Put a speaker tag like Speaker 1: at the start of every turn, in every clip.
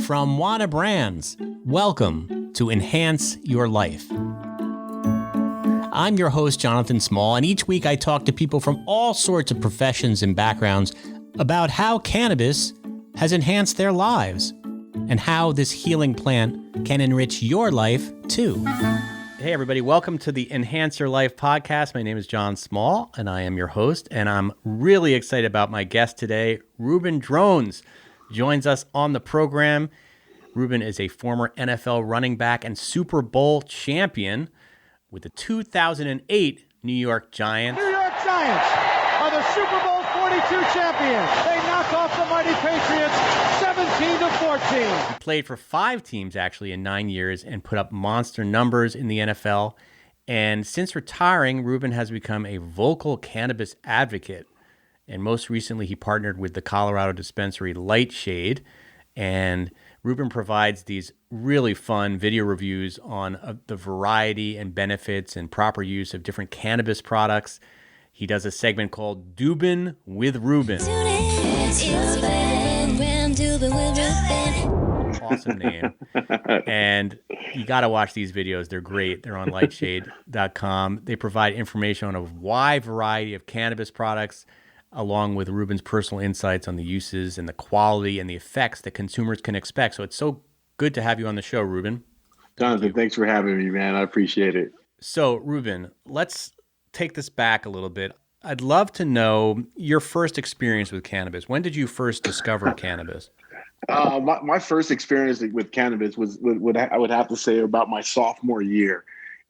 Speaker 1: From Wana Brands, welcome to Enhance Your Life. I'm your host, Jonathan Small, and each week I talk to people from all sorts of professions and backgrounds about how cannabis has enhanced their lives and how this healing plant can enrich your life too. Hey everybody, welcome to the Enhance Your Life podcast. My name is John Small and I am your host, and I'm really excited about my guest today. Reuben Droughns joins us on the program. Reuben is a former NFL running back and Super Bowl champion with the 2008 New York Giants.
Speaker 2: New York Giants are the Super Bowl XLII champions. They knock off the mighty Patriots 17-14.
Speaker 1: He played for 5 teams actually in 9 years and put up monster numbers in the NFL. And since retiring, Reuben has become a vocal cannabis advocate. And most recently, he partnered with the Colorado dispensary Lightshade. And Reuben provides these really fun video reviews on the variety and benefits and proper use of different cannabis products. He does a segment called Doobin with Reuben. Awesome name. And you got to watch these videos. They're great. They're on lightshade.com. They provide information on a wide variety of cannabis products, along with Reuben's personal insights on the uses and the quality and the effects that consumers can expect. So it's so good to have you on the show, Reuben.
Speaker 3: Jonathan, thanks for having me, man. I appreciate it.
Speaker 1: So, Reuben, let's take this back a little bit. I'd love to know your first experience with cannabis. When did you first discover cannabis?
Speaker 3: My first experience with cannabis was I would have to say about my sophomore year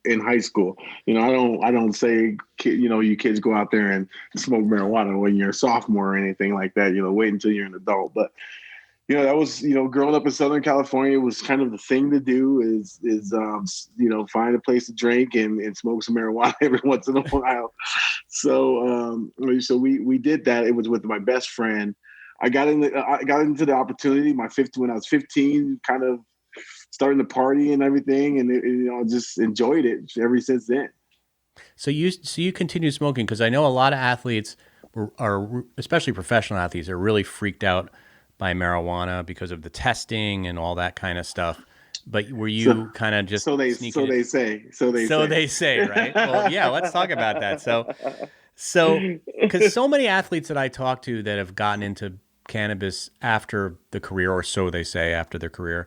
Speaker 3: in high school. You know, I don't say, you kids go out there and smoke marijuana when you're a sophomore or anything like that. You know, wait until you're an adult. But that was, growing up in Southern California was kind of the thing to do is find a place to drink and smoke some marijuana every once in a while. So we did that. It was with my best friend. I got into the opportunity when I was 15, kind of starting to party and everything, and just enjoyed it ever since then.
Speaker 1: So you continue smoking, because I know a lot of athletes are, especially professional athletes, are really freaked out by marijuana because of the testing and all that kind of stuff. But were you kind of just
Speaker 3: they
Speaker 1: say, right? Well, yeah, let's talk about that. So because so many athletes that I talk to that have gotten into cannabis after the career, or so they say after their career,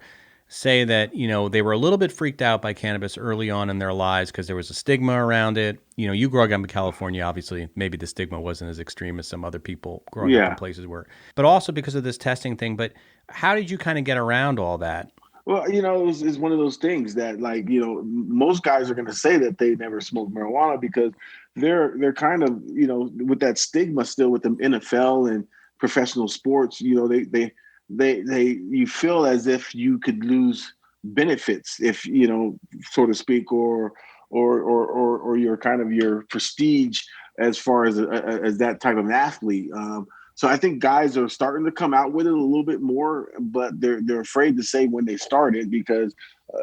Speaker 1: say that, they were a little bit freaked out by cannabis early on in their lives because there was a stigma around it. You growing up in California, obviously, maybe the stigma wasn't as extreme as some other people growing up in places were, but also because of this testing thing. But how did you kind of get around all that?
Speaker 3: Well, it's one of those things that, most guys are going to say that they never smoked marijuana because they're kind of, with that stigma still with the NFL and professional sports. They you feel as if you could lose benefits if, so to speak, or your kind of your prestige as far as that type of athlete. So I think guys are starting to come out with it a little bit more, but they're afraid to say when they started because,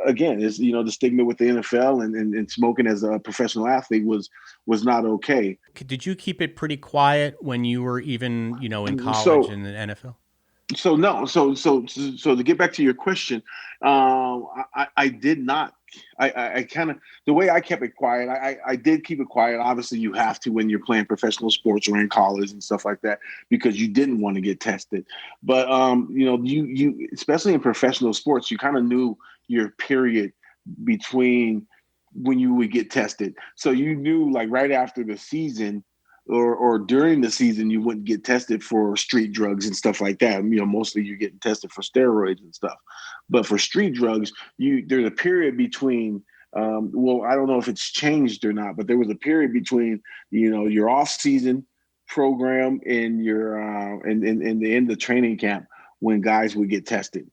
Speaker 3: again, it's, the stigma with the NFL and smoking as a professional athlete was not okay.
Speaker 1: Did you keep it pretty quiet when you were even, in college and the NFL?
Speaker 3: So no. So to get back to your question, I did not. I kind of, the way I kept it quiet, I did keep it quiet. Obviously, you have to when you're playing professional sports or in college and stuff like that because you didn't want to get tested. But you especially in professional sports, you kind of knew your period between when you would get tested. So you knew like right after the season. Or during the season, you wouldn't get tested for street drugs and stuff like that. Mostly you're getting tested for steroids and stuff. But for street drugs, there's a period between. I don't know if it's changed or not, but there was a period between your off-season program and your and the end of training camp when guys would get tested.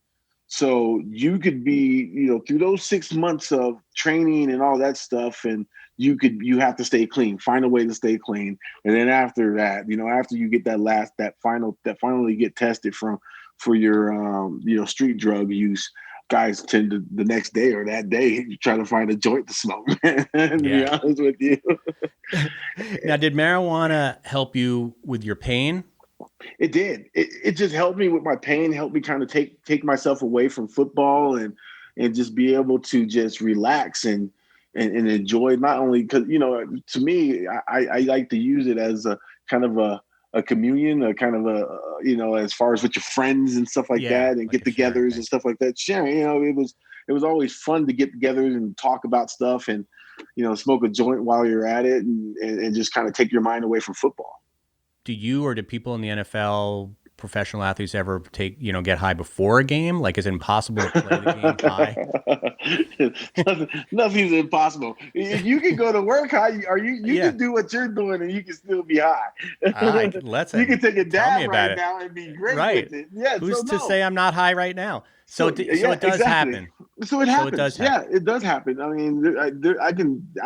Speaker 3: So you could be through those 6 months of training and all that stuff and. You have to stay clean, find a way to stay clean. And then after that, after you get that finally get tested for your, street drug use, guys tend to the next day or that day try to find a joint to smoke, to be honest with you.
Speaker 1: Now, did marijuana help you with your pain?
Speaker 3: It did. It just helped me with my pain, helped me kind of take myself away from football and just be able to just relax and enjoy, not only because, to me, I like to use it as a kind of a communion, a kind of as far as with your friends and stuff like that, and
Speaker 1: like
Speaker 3: get-togethers and stuff like that. Sharing, it was always fun to get together and talk about stuff and, smoke a joint while you're at it and just kind of take your mind away from football.
Speaker 1: Do you or do people in the NFL, professional athletes, ever get high before a game? Like, is it impossible to play the game high?
Speaker 3: Nothing's impossible. You can go to work high, or you can do what you're doing, and you can still be high.
Speaker 1: You can
Speaker 3: take a dab right now and be great with it. Yeah.
Speaker 1: Who's to say I'm not high right now? So it does happen.
Speaker 3: So it happens. Yeah, it does happen. I mean, I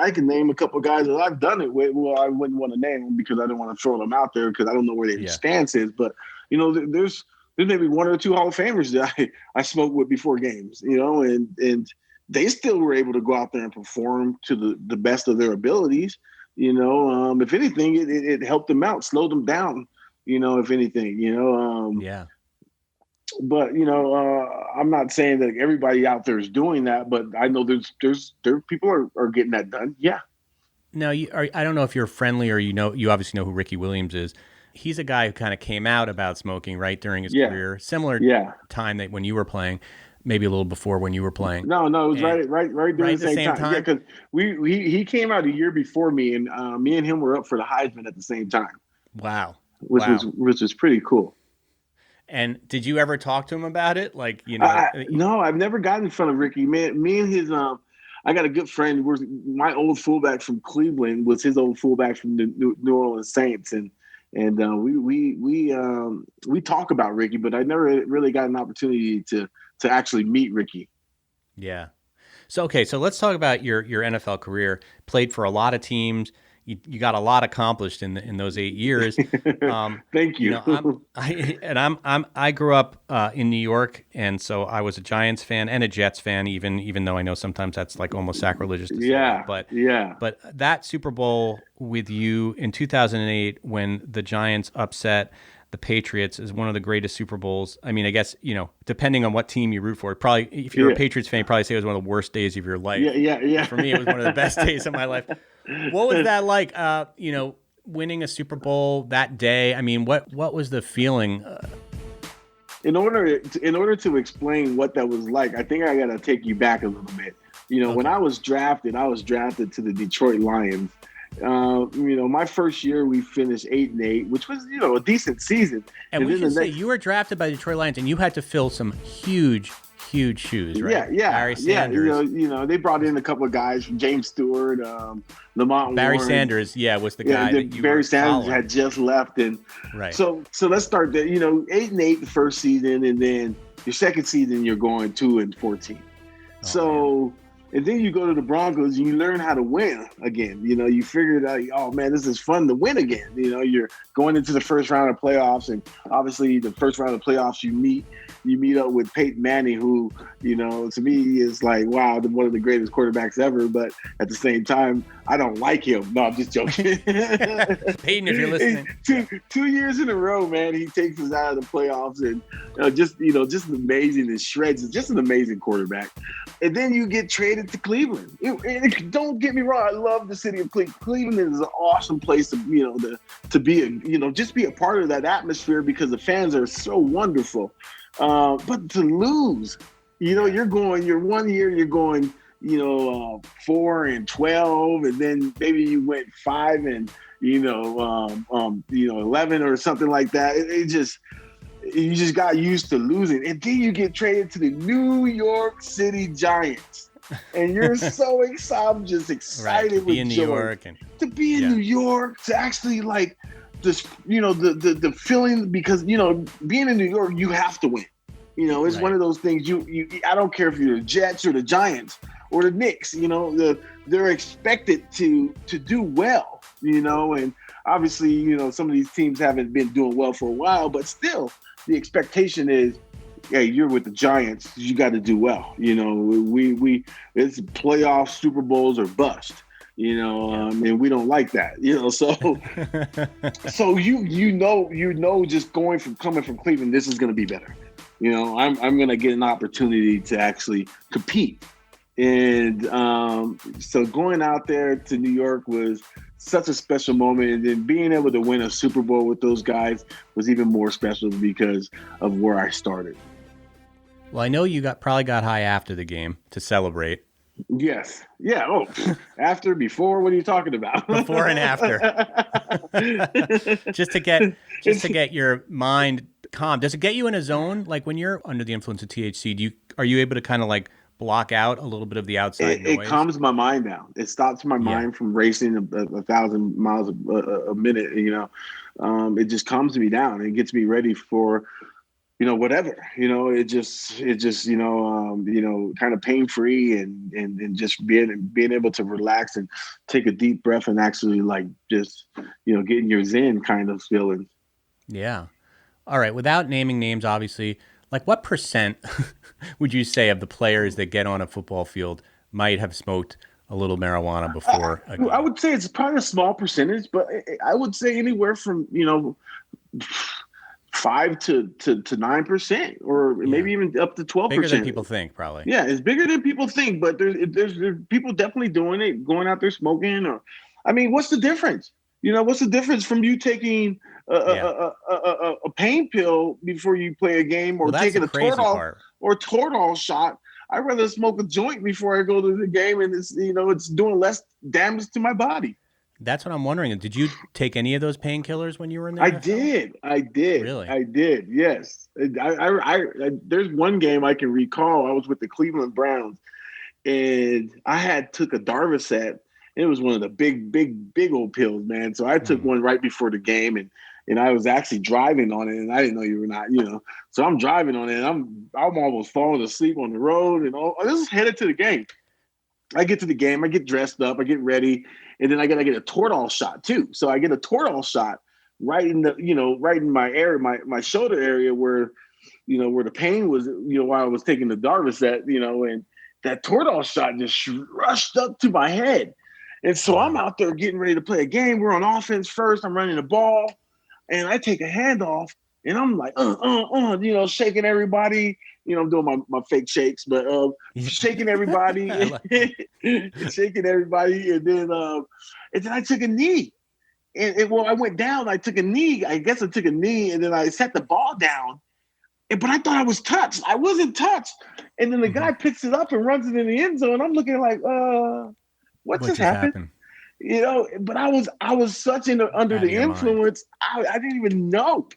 Speaker 3: can name a couple of guys that I've done it with. Well, I wouldn't want to name them because I don't want to throw them out there because I don't know where their stance is. But there's maybe one or two Hall of Famers that I smoked with before games. And they still were able to go out there and perform to the best of their abilities. If anything, it helped them out, slowed them down. If anything,
Speaker 1: Yeah.
Speaker 3: But I'm not saying that everybody out there is doing that, but I know there people are getting that done. Yeah.
Speaker 1: Now, I don't know if you're friendly or you obviously know who Ricky Williams is. He's a guy who kind of came out about smoking right during his career, similar time that when you were playing, maybe a little before when you were playing.
Speaker 3: No, it was right during the same time. Yeah, because he came out a year before me, and me and him were up for the Heisman at the same time.
Speaker 1: Wow.
Speaker 3: Which was pretty cool.
Speaker 1: And did you ever talk to him about it? Like,
Speaker 3: no, I've never gotten in front of Ricky. Man, me and his, I got a good friend. My old fullback from Cleveland was his old fullback from the New Orleans Saints, and we talk about Ricky, but I never really got an opportunity to actually meet Ricky.
Speaker 1: Yeah. So let's talk about your NFL career. Played for a lot of teams. You got a lot accomplished in those 8 years.
Speaker 3: Thank you.
Speaker 1: I grew up in New York, and so I was a Giants fan and a Jets fan. Even though I know sometimes that's like almost sacrilegious to say. But that Super Bowl with you in 2008, when the Giants upset the Patriots, is one of the greatest Super Bowls. I mean, I guess, depending on what team you root for, probably if you're a Patriots fan, you probably say it was one of the worst days of your life.
Speaker 3: Yeah.
Speaker 1: For me, it was one of the best days of my life. What was that like, winning a Super Bowl that day? I mean, what was the feeling?
Speaker 3: In order to explain what that was like, I think I got to take you back a little bit. Okay. When I was drafted to the Detroit Lions. My first year we finished 8-8, which was, a decent season.
Speaker 1: And we should say you were drafted by the Detroit Lions, and you had to fill some huge shoes, right?
Speaker 3: Yeah.
Speaker 1: Barry Sanders.
Speaker 3: They brought in a couple of guys from James Stewart, Lamont
Speaker 1: Barry
Speaker 3: Warren.
Speaker 1: Sanders, was the guy that you
Speaker 3: Barry
Speaker 1: were
Speaker 3: Sanders
Speaker 1: following.
Speaker 3: had just left, and
Speaker 1: right.
Speaker 3: So let's start there. 8-8 the first season, and then your second season you're going 2-14. Man. And then you go to the Broncos and you learn how to win again. You figured out, oh man, this is fun to win again. You're going into the first round of playoffs, and obviously the first round of playoffs you meet up with Peyton Manning, who, to me is like, wow, one of the greatest quarterbacks ever. But at the same time, I don't like him. No, I'm just joking.
Speaker 1: Peyton, if you're listening.
Speaker 3: Two years in a row, man, he takes us out of the playoffs, and just amazing and shreds. It's just an amazing quarterback. And then you get traded to Cleveland. Don't get me wrong, I love the city of Cleveland. Cleveland is an awesome place to be just be a part of that atmosphere because the fans are so wonderful. But to lose, you're 1 year you're going 4-12, and then maybe you went 5 and 11 or something like that. You just got used to losing, and then you get traded to the New York City Giants, and you're so excited. I'm just excited
Speaker 1: to be in New York
Speaker 3: to be in New York, to actually like this, the feeling, because being in New York, you have to win. It's one of those things. I don't care if you're the Jets or the Giants or the Knicks. They're expected to do well. And obviously, some of these teams haven't been doing well for a while, but still, the expectation is, hey, you're with the Giants, you got to do well. It's playoff Super Bowls or bust. and we don't like that, so just coming from Cleveland, this is going to be better. I'm going to get an opportunity to actually compete. And so going out there to New York was such a special moment. And then being able to win a Super Bowl with those guys was even more special because of where I started.
Speaker 1: Well, I know you probably got high after the game to celebrate.
Speaker 3: Yes. Yeah. Oh, after, before, what are you talking about?
Speaker 1: Before and after. just to get your mind calm. Does it get you in a zone? Like when you're under the influence of THC, are you able to kind of like block out a a little bit of the outside noise?
Speaker 3: It calms my mind down. It stops my mind from racing 1,000 miles a minute. It just calms me down. It gets me ready for, whatever. It just kind of pain free and just being able to relax and take a deep breath and actually like just getting your zen kind of feeling.
Speaker 1: Yeah. All right. Without naming names, obviously, like what percent would you say of the players that get on a football field might have smoked a little marijuana before?
Speaker 3: I would say it's probably a small percentage, but I would say anywhere from 5 to 9%, or maybe even up to 12%.
Speaker 1: Bigger than people think, probably.
Speaker 3: Yeah, it's bigger than people think, but there's people definitely doing it, going out there smoking. Or, I mean, what's the difference? What's the difference from you taking a pain pill before you play a game, or taking a Toradol shot? I'd rather smoke a joint before I go to the game, and it's doing less damage to my body.
Speaker 1: That's what I'm wondering. Did you take any of those painkillers when you were in there?
Speaker 3: I did.
Speaker 1: Really?
Speaker 3: I did. Yes. I there's one game I can recall. I was with the Cleveland Browns, and I took a Darvocet. It was one of the big old pills, man. So I took one right before the game, and I was actually driving on it, and I didn't know you were not, So I'm driving on it, and I'm almost falling asleep on the road, and this is headed to the game. I get to the game, I get dressed up, I get ready, and then I gotta get a Toradol shot too. So I get a Toradol shot right in my area, my shoulder area where the pain was, while I was taking the Darvocet, and that Toradol shot just rushed up to my head. And so I'm out there getting ready to play a game. We're on offense first. I'm running the ball, and I take a handoff, and I'm like, shaking everybody. I'm doing my fake shakes, but shaking everybody, shaking everybody, and then I took a knee. And I went down. I took a knee. I guess I took a knee, and then I set the ball down. But I thought I was touched. I wasn't touched. And then the guy picks it up and runs it in the end zone. I'm looking like, what just happened? But I was such under the influence. I didn't even know.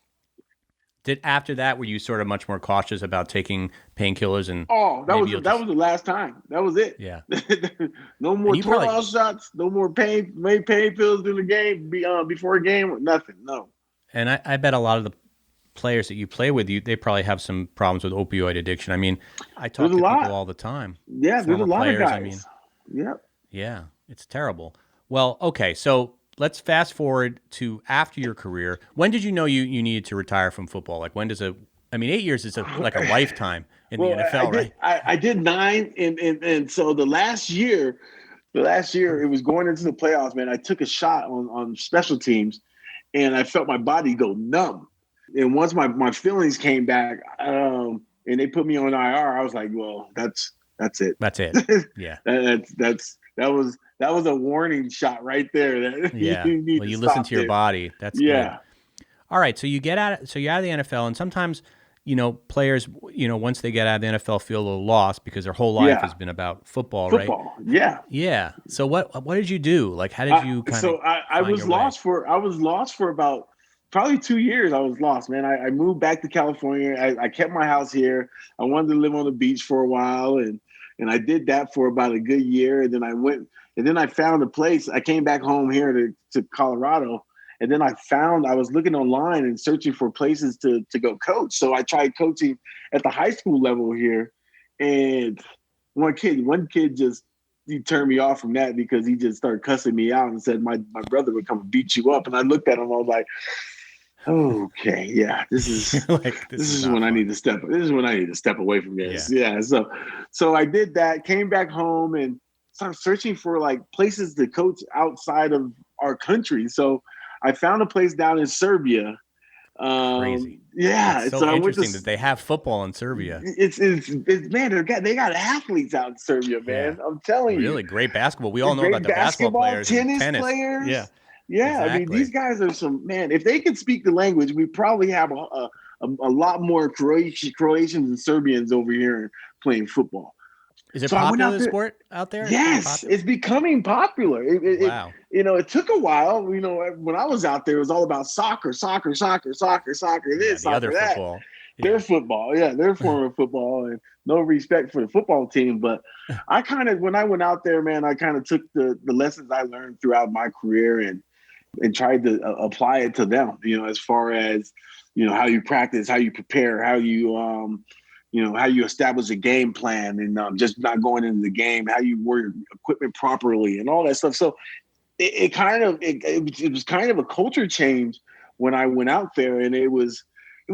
Speaker 1: After that, were you sort of much more cautious about taking painkillers? And
Speaker 3: that was the last time. That was it.
Speaker 1: Yeah.
Speaker 3: No more Toradol shots. No more pain pills in the game. Before a game, nothing. No.
Speaker 1: And I bet a lot of the players that you play with, they probably have some problems with opioid addiction. I mean, I talk to people all the time.
Speaker 3: Yeah, there's a lot of guys.
Speaker 1: Yeah, it's terrible. Well, okay, so let's fast forward to after your career. When did you know you needed to retire from football? Like, when does 8 years is like a lifetime in the NFL, right?
Speaker 3: I did 9, and so the last year it was going into the playoffs, man. I took a shot on special teams, and I felt my body go numb. And once my feelings came back, and they put me on IR, I was like, well, that's it.
Speaker 1: That's it. Yeah.
Speaker 3: That was a warning shot right there.
Speaker 1: Yeah. You listen to your body. That's good. All right. So you're out of the NFL, and sometimes, players, once they get out of the NFL, feel a little lost because their whole life has been about football, right?
Speaker 3: Yeah.
Speaker 1: Yeah. So what did you do? Like, how did you
Speaker 3: I was lost for about probably 2 years. I was lost, man. I moved back to California. I kept my house here. I wanted to live on the beach for a while, and I did that for about a good year. And then I found a place. I came back home here to Colorado, and then I was looking online and searching for places to go coach. So I tried coaching at the high school level here, and one kid just, he turned me off from that because he just started cussing me out and said my brother would come and beat you up. And I looked at him, I was like, okay, yeah, this is this is when I need to step. This is when I need to step away from this. Yeah. So I did that, came back home, and start searching for like places to coach outside of our country. So I found a place down in Serbia.
Speaker 1: Crazy.
Speaker 3: Yeah.
Speaker 1: It's so interesting that they have football in Serbia.
Speaker 3: It's man, they got athletes out in Serbia, man.
Speaker 1: Yeah.
Speaker 3: I'm telling you.
Speaker 1: Really great basketball. We all know
Speaker 3: Great
Speaker 1: about the basketball players,
Speaker 3: tennis
Speaker 1: and
Speaker 3: players.
Speaker 1: Yeah.
Speaker 3: Yeah.
Speaker 1: Exactly.
Speaker 3: I mean, these guys are some, man, if they can speak the language, we probably have a lot more Croatians and Serbians over here playing football.
Speaker 1: Is it popular sport out there?
Speaker 3: Yes, it's becoming popular.
Speaker 1: Wow.
Speaker 3: It took a while. When I was out there, it was all about soccer, this,
Speaker 1: the
Speaker 3: soccer
Speaker 1: other
Speaker 3: that.
Speaker 1: football. Yeah.
Speaker 3: Their football, their form of football, and no respect for the football team. But when I went out there, man, I kind of took the lessons I learned throughout my career and tried to apply it to them. As far as how you practice, how you prepare, how you how you establish a game plan, and just not going into the game, how you wear your equipment properly, and all that stuff. So it was kind of a culture change when I went out there, and it was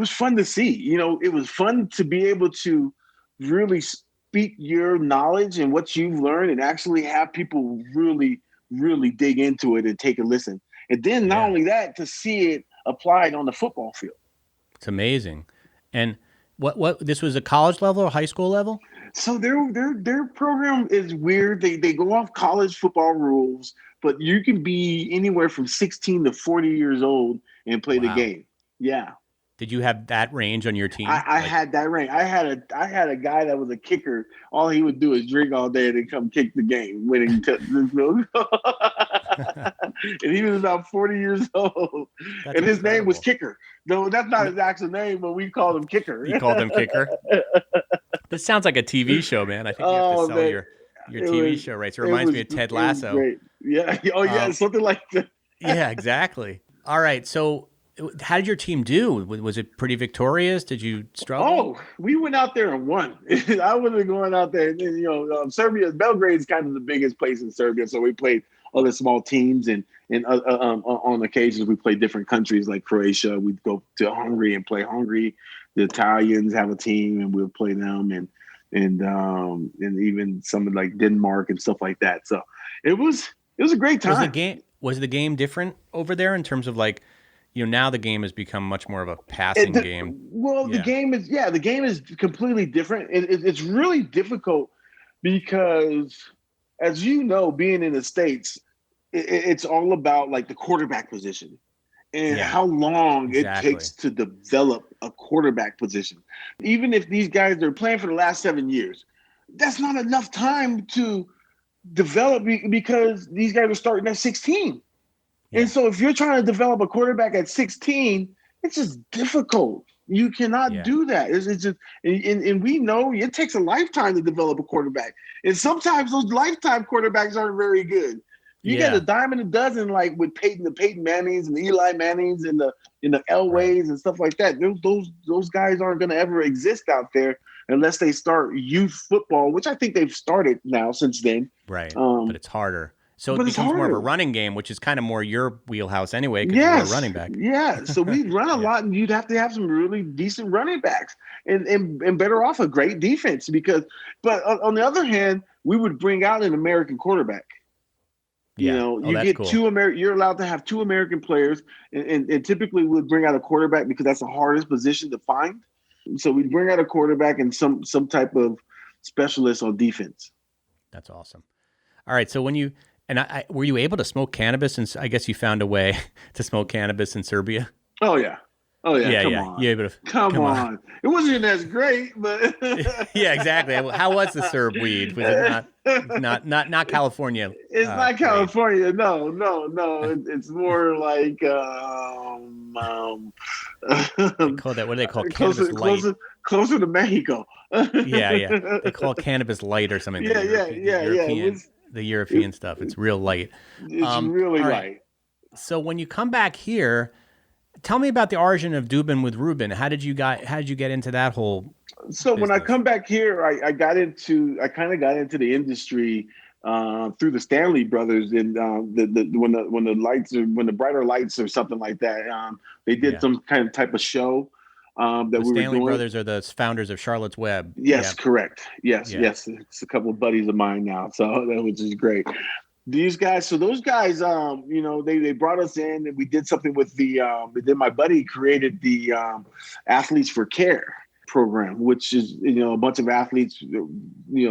Speaker 3: fun to see. It was fun to be able to really speak your knowledge and what you've learned, and actually have people really, really dig into it and take a listen. And then not only that, to see it applied on the football field.
Speaker 1: It's amazing. And what this was a college level or high school level?
Speaker 3: So their program is weird. They go off college football rules, but you can be anywhere from 16 to 40 years old and play the game. Yeah.
Speaker 1: Did you have that range on your team?
Speaker 3: I had that range. I had a guy that was a kicker. All he would do is drink all day and then come kick the game, winning the field. And he was about 40 years old. And his name was Kicker. No, that's not his actual name, but we called him Kicker.
Speaker 1: You called him Kicker? This sounds like a TV show, man. I think you have to sell your TV show rights. It reminds me of Ted Lasso.
Speaker 3: Great. Yeah. Oh, yeah. Something like that.
Speaker 1: Yeah, exactly. All right. So how did your team do? Was it pretty victorious? Did you struggle?
Speaker 3: Oh, we went out there and won. I wasn't going out there. Serbia, Belgrade is kind of the biggest place in Serbia. So we played other small teams, and on occasions we play different countries like Croatia. We'd go to Hungary and play Hungary. The Italians have a team, and we'll play them, and even some like Denmark and stuff like that. So it was a great time.
Speaker 1: Was the game different over there in terms of like, now the game has become much more of a passing game.
Speaker 3: Well, the game is completely different. It's really difficult because, as you know, being in the States, it's all about like the quarterback position and how long it takes to develop a quarterback position. Even if these guys are playing for the last 7 years, that's not enough time to develop because these guys are starting at 16. Yeah. And so if you're trying to develop a quarterback at 16, it's just difficult. You cannot do that. It's just, and we know it takes a lifetime to develop a quarterback. And sometimes those lifetime quarterbacks aren't very good. You get a dime in a dozen, like with the Peyton Mannings and the Eli Mannings and the Elways and stuff like that. Those guys aren't going to ever exist out there unless they start youth football, which I think they've started now since then.
Speaker 1: Right, but it's harder. So it becomes more of a running game, which is kind of more your wheelhouse anyway, because you're a running back.
Speaker 3: Yeah, so we run a lot, and you'd have to have some really decent running backs and better off a great defense but on the other hand, we would bring out an American quarterback.
Speaker 1: Yeah.
Speaker 3: You get cool. You're allowed to have two American players, and typically we'd bring out a quarterback because that's the hardest position to find. So we'd bring out a quarterback and some type of specialist on defense.
Speaker 1: That's awesome. All right, so were you able to smoke cannabis? And I guess you found a way to smoke cannabis in Serbia.
Speaker 3: Oh yeah. Come on. It wasn't as great, but
Speaker 1: yeah, exactly. How was the Serb weed? Was it not California?
Speaker 3: It's not California. No. It's more like
Speaker 1: they call that. What do they call cannabis light?
Speaker 3: Closer to Mexico.
Speaker 1: Yeah. They call it cannabis light or something. The European stuff. It's real light.
Speaker 3: It's really light.
Speaker 1: So when you come back here, tell me about the origin of Doobin with Reuben. How did you get into that whole?
Speaker 3: So business? When I come back here, I kind of got into the industry through the Stanley brothers, and when the brighter lights or something like that, they did some kind of type of show. that
Speaker 1: The
Speaker 3: we were
Speaker 1: Stanley
Speaker 3: doing.
Speaker 1: brothers are the founders of Charlotte's Web.
Speaker 3: Yes,
Speaker 1: Yeah.
Speaker 3: correct. Yes,
Speaker 1: Yeah.
Speaker 3: yes. It's a couple of buddies of mine now, so which is great. These guys, so those guys, they brought us in and we did something with then my buddy created the Athletes for Care program, which is, a bunch of athletes,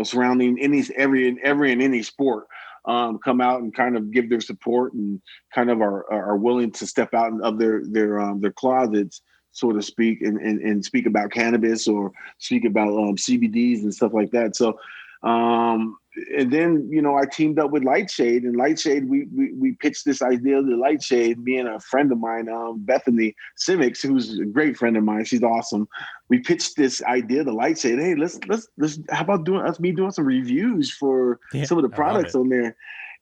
Speaker 3: surrounding every and any sport, come out and kind of give their support and kind of are willing to step out of their closets, so to speak, and speak about cannabis or speak about CBDs and stuff like that. So, and then, I teamed up with Lightshade, and Lightshade, we pitched this idea to Lightshade, me and a friend of mine, Bethany Simics, who's a great friend of mine. She's awesome. We pitched this idea to Lightshade. Hey, let's how about doing some reviews for some of the products on there?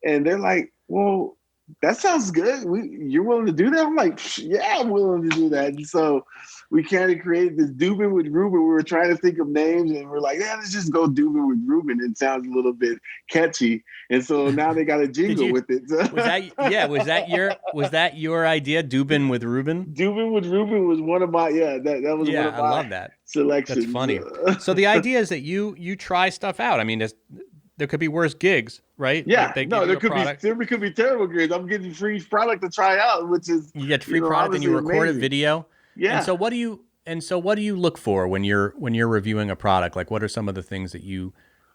Speaker 3: And they're like, well, that sounds good. You're willing to do that? I'm like, yeah, I'm willing to do that. And so we kind of created this Doobin with Reuben. We were trying to think of names, and we're like, yeah, let's just go Doobin with Reuben. It sounds a little bit catchy. And so now they got a jingle with it.
Speaker 1: Was that your idea, Doobin with Reuben?
Speaker 3: Doobin with Reuben was one of my, that was one of my
Speaker 1: I love that
Speaker 3: selections.
Speaker 1: That's funny. So the idea is that you try stuff out. I mean, there could be worse gigs, right?
Speaker 3: Yeah,
Speaker 1: like
Speaker 3: there could be terrible gigs. I'm getting free product to try out, which is
Speaker 1: you get free product and you record a video.
Speaker 3: Yeah.
Speaker 1: And so what do you look for when you're reviewing a product? Like, what are some of the things that you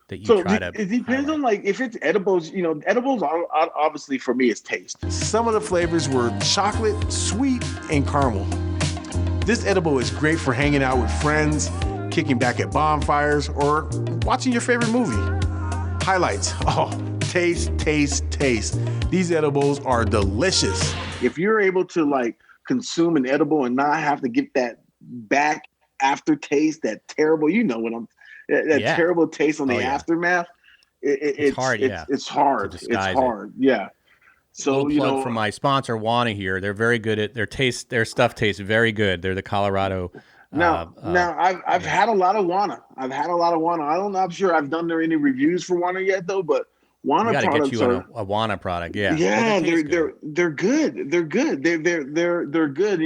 Speaker 1: try to?
Speaker 3: It depends on, like, if it's edibles. Edibles are obviously, for me, it's taste.
Speaker 4: Some of the flavors were chocolate, sweet, and caramel. This edible is great for hanging out with friends, kicking back at bonfires, or watching your favorite movie. Highlights. Taste. These edibles are delicious.
Speaker 3: If you're able to, like, consume an edible and not have to get that back aftertaste, that terrible, terrible taste on the aftermath, it's hard. It's hard. Yeah. So,
Speaker 1: plug from my sponsor, Wana here. They're very good at their stuff tastes very good. They're the Colorado.
Speaker 3: I've had a lot of Wana. I'm sure I've done any reviews for Wana yet, though, but Wana products
Speaker 1: get you on a Wana product. Yeah.
Speaker 3: Yeah, they're good. They're good. They're good.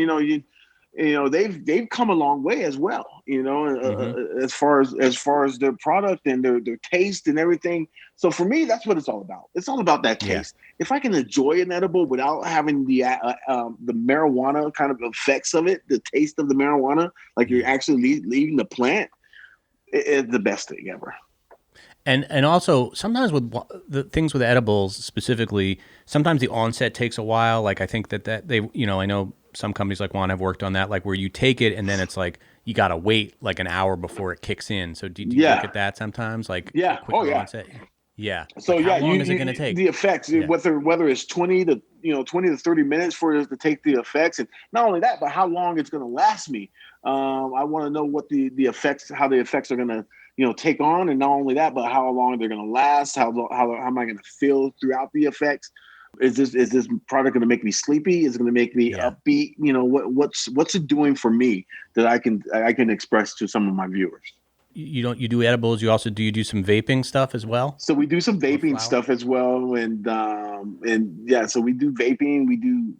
Speaker 3: They've come a long way as well, as far as their product and their taste and everything. So for me, that's what it's all about. It's all about that taste. Yeah. If I can enjoy an edible without having the marijuana kind of effects of it, the taste of the marijuana, like you're actually leaving the plant, it's the best thing ever.
Speaker 1: And also sometimes with the things with edibles specifically, sometimes the onset takes a while. Like I think that they, I know some companies like Juan have worked on that, like where you take it and then it's like you got to wait like an hour before it kicks in. So do you look at that sometimes? Like onset? Yeah.
Speaker 3: So
Speaker 1: like how long is it going to take?
Speaker 3: The effects, whether it's 20 to 30 minutes for it to take the effects, and not only that, but how long it's going to last me. I want to know what the effects, how the effects are going to take on, and not only that, but how long they're going to last. How am I going to feel throughout the effects? Is this product going to make me sleepy? Is it going to make me upbeat? What's it doing for me that I can express to some of my viewers? You
Speaker 1: do edibles. You also do some vaping stuff as well.
Speaker 3: So we do some vaping stuff as well, and so we do vaping. We do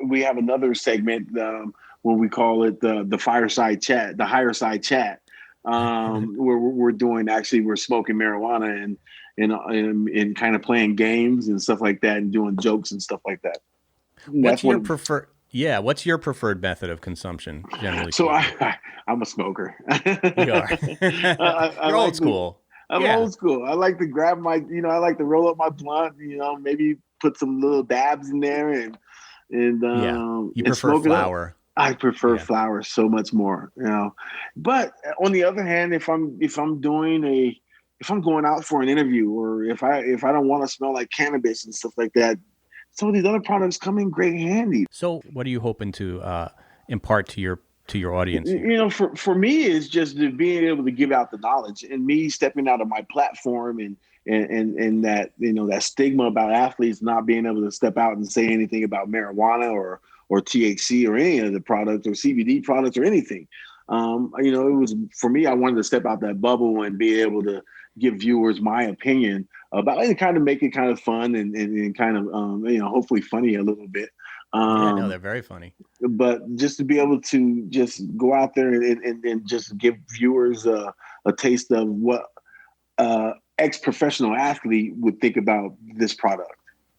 Speaker 3: we have another segment where we call it the fireside chat, the higher side chat, where we're smoking marijuana and kind of playing games and stuff like that, and doing jokes and stuff like that.
Speaker 1: What's your preferred? Yeah, what's your preferred method of consumption generally?
Speaker 3: So I'm a smoker.
Speaker 1: You are. You're old school.
Speaker 3: I'm old school. I like to grab my, I like to roll up my blunt, maybe put some little dabs in there and
Speaker 1: you prefer flower.
Speaker 3: I prefer flower so much more, But on the other hand, if I'm going out for an interview, or if I don't want to smell like cannabis and stuff like that, some of these other products come in great handy.
Speaker 1: So what are you hoping to impart to your audience?
Speaker 3: For me, it's just being able to give out the knowledge, and me stepping out of my platform and that, that stigma about athletes not being able to step out and say anything about marijuana or THC or any of the products or CBD products or anything. It was, for me, I wanted to step out that bubble and be able to give viewers my opinion about it, and kind of make it kind of fun and kind of, hopefully funny a little bit.
Speaker 1: Yeah, no, they're very funny.
Speaker 3: But just to be able to just go out there and just give viewers a taste of what ex-professional athlete would think about this product.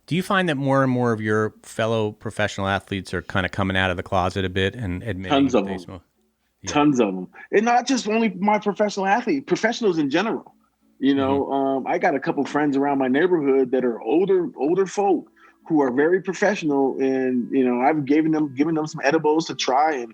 Speaker 1: Do you find that more and more of your fellow professional athletes are kind of coming out of the closet a bit and admitting
Speaker 3: Tons of
Speaker 1: they
Speaker 3: them.
Speaker 1: smoke? Yeah.
Speaker 3: Tons of them. And not just only my professional athlete, professionals in general. You know, I got a couple friends around my neighborhood that are older folk who are very professional, and you know, I've given them some edibles to try,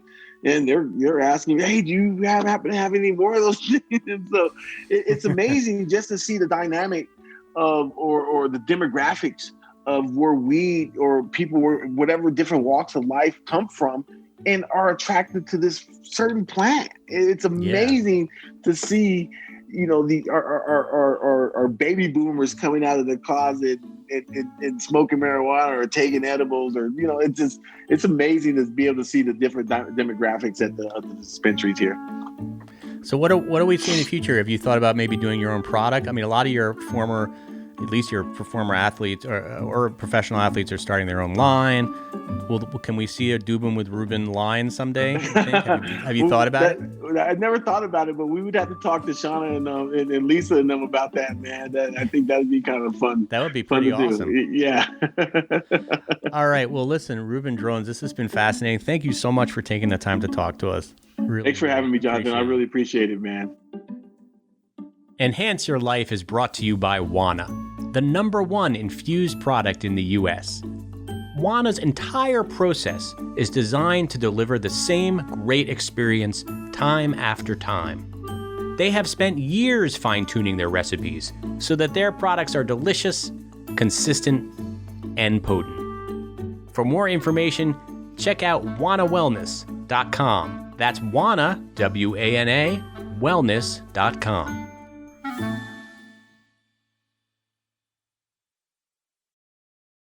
Speaker 3: and they're asking me, hey, do you happen to have any more of those things? And so it's amazing just to see the dynamic of or the demographics of where weed or people were whatever different walks of life come from and are attracted to this certain plant. It's amazing to see, you know, our baby boomers coming out of the closet and smoking marijuana or taking edibles, or, you know, it's amazing to be able to see the different demographics at the dispensaries here.
Speaker 1: So what do we see in the future? Have you thought about maybe doing your own product? I mean, a lot of your former athletes or professional athletes are starting their own line. Can we see a Doobin with Reuben line someday? Have you thought about it?
Speaker 3: I never thought about it, but we would have to talk to Shauna and Lisa and them about that, man. I think that would be kind of fun.
Speaker 1: That would be pretty awesome.
Speaker 3: Yeah.
Speaker 1: All right. Well, listen, Reuben Droughns, this has been fascinating. Thank you so much for taking the time to talk to us. Really,
Speaker 3: thanks for having me, Jonathan. I really appreciate it, man.
Speaker 1: Enhance Your Life is brought to you by Wana, the #1 infused product in the U.S. Wana's entire process is designed to deliver the same great experience time after time. They have spent years fine-tuning their recipes so that their products are delicious, consistent, and potent. For more information, check out wanawellness.com. That's Wana, W-A-N-A, wellness.com.